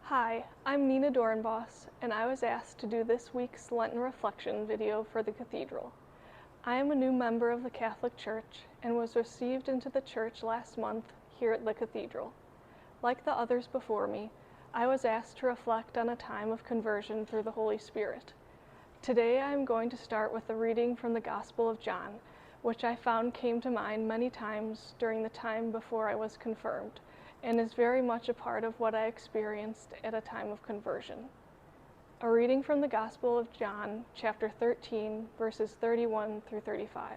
Hi, I'm Nina Doornbos, and I was asked to do this week's Lenten reflection video for the Cathedral. I am a new member of the Catholic Church and was received into the Church last month here at the Cathedral. Like the others before me, I was asked to reflect on a time of conversion through the Holy Spirit. Today I am going to start with a reading from the Gospel of John, which I found came to mind many times during the time before I was confirmed, and is very much a part of what I experienced at a time of conversion. A reading from the Gospel of John, chapter 13, verses 31 through 35.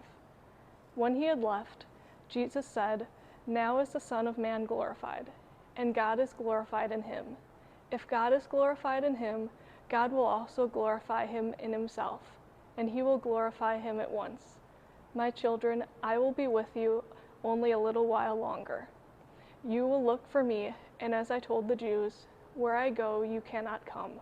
When he had left, Jesus said, "Now is the Son of Man glorified, and God is glorified in him. If God is glorified in him, God will also glorify him in himself, and he will glorify him at once. My children, I will be with you only a little while longer. You will look for me, and as I told the Jews, where I go you cannot come.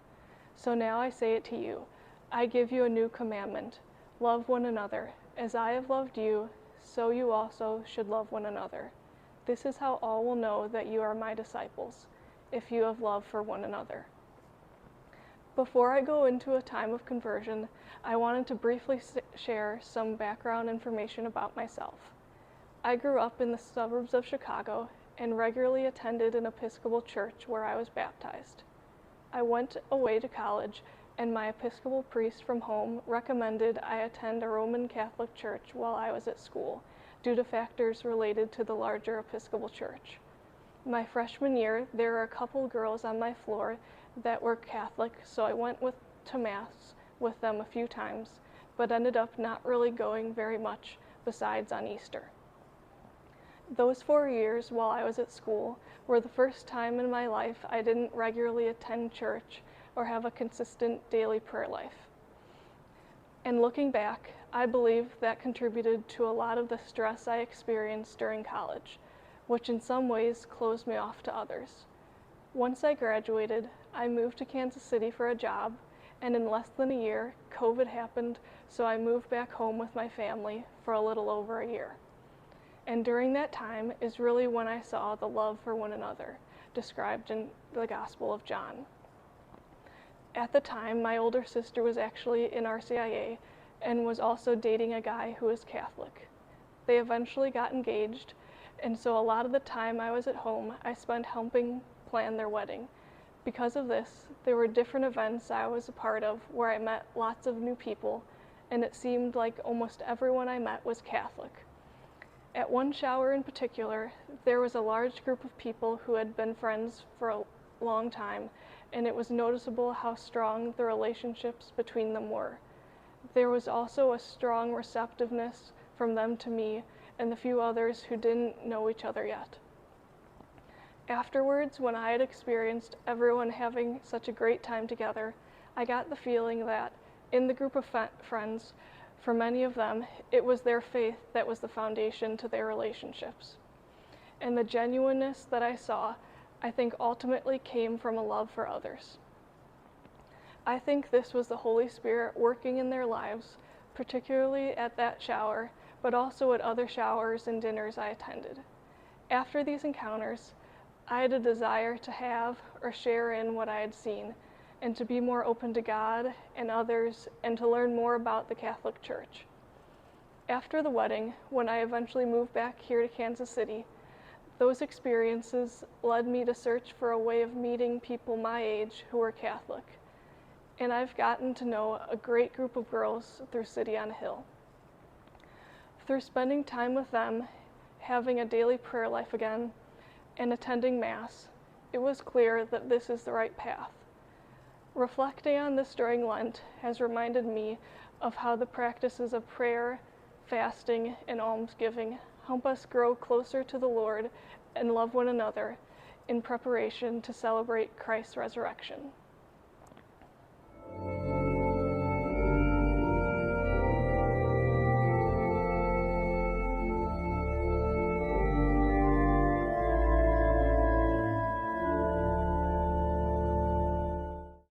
So now I say it to you, I give you a new commandment, love one another. As I have loved you, so you also should love one another. This is how all will know that you are my disciples, if you have love for one another." Before I go into a time of conversion, I wanted to briefly share some background information about myself. I grew up in the suburbs of Chicago and regularly attended an Episcopal church where I was baptized. I went away to college, and my Episcopal priest from home recommended I attend a Roman Catholic church while I was at school, due to factors related to the larger Episcopal church. My freshman year, there were a couple girls on my floor that were Catholic, so I went to Mass with them a few times, but ended up not really going very much besides on Easter. Those 4 years while I was at school were the first time in my life I didn't regularly attend church or have a consistent daily prayer life. And looking back, I believe that contributed to a lot of the stress I experienced during college, which in some ways closed me off to others. Once I graduated, I moved to Kansas City for a job, and in less than a year, COVID happened, so I moved back home with my family for a little over a year. And during that time is really when I saw the love for one another, described in the Gospel of John. At the time, my older sister was actually in RCIA and was also dating a guy who was Catholic. They eventually got engaged, and so a lot of the time I was at home, I spent helping plan their wedding. Because of this, there were different events I was a part of where I met lots of new people, and it seemed like almost everyone I met was Catholic. At one shower in particular, there was a large group of people who had been friends for a long time, and it was noticeable how strong the relationships between them were. There was also a strong receptiveness from them to me and the few others who didn't know each other yet. Afterwards, when I had experienced everyone having such a great time together, I got the feeling that in the group of friends, for many of them, it was their faith that was the foundation to their relationships. And the genuineness that I saw, I think ultimately came from a love for others. I think this was the Holy Spirit working in their lives, particularly at that shower, but also at other showers and dinners I attended. After these encounters, I had a desire to have or share in what I had seen, and to be more open to God and others, and to learn more about the Catholic Church. After the wedding, when I eventually moved back here to Kansas City, those experiences led me to search for a way of meeting people my age who were Catholic. And I've gotten to know a great group of girls through City on a Hill. Through spending time with them, having a daily prayer life again, and attending Mass, it was clear that this is the right path. Reflecting on this during Lent has reminded me of how the practices of prayer, fasting, and almsgiving help us grow closer to the Lord and love one another in preparation to celebrate Christ's resurrection.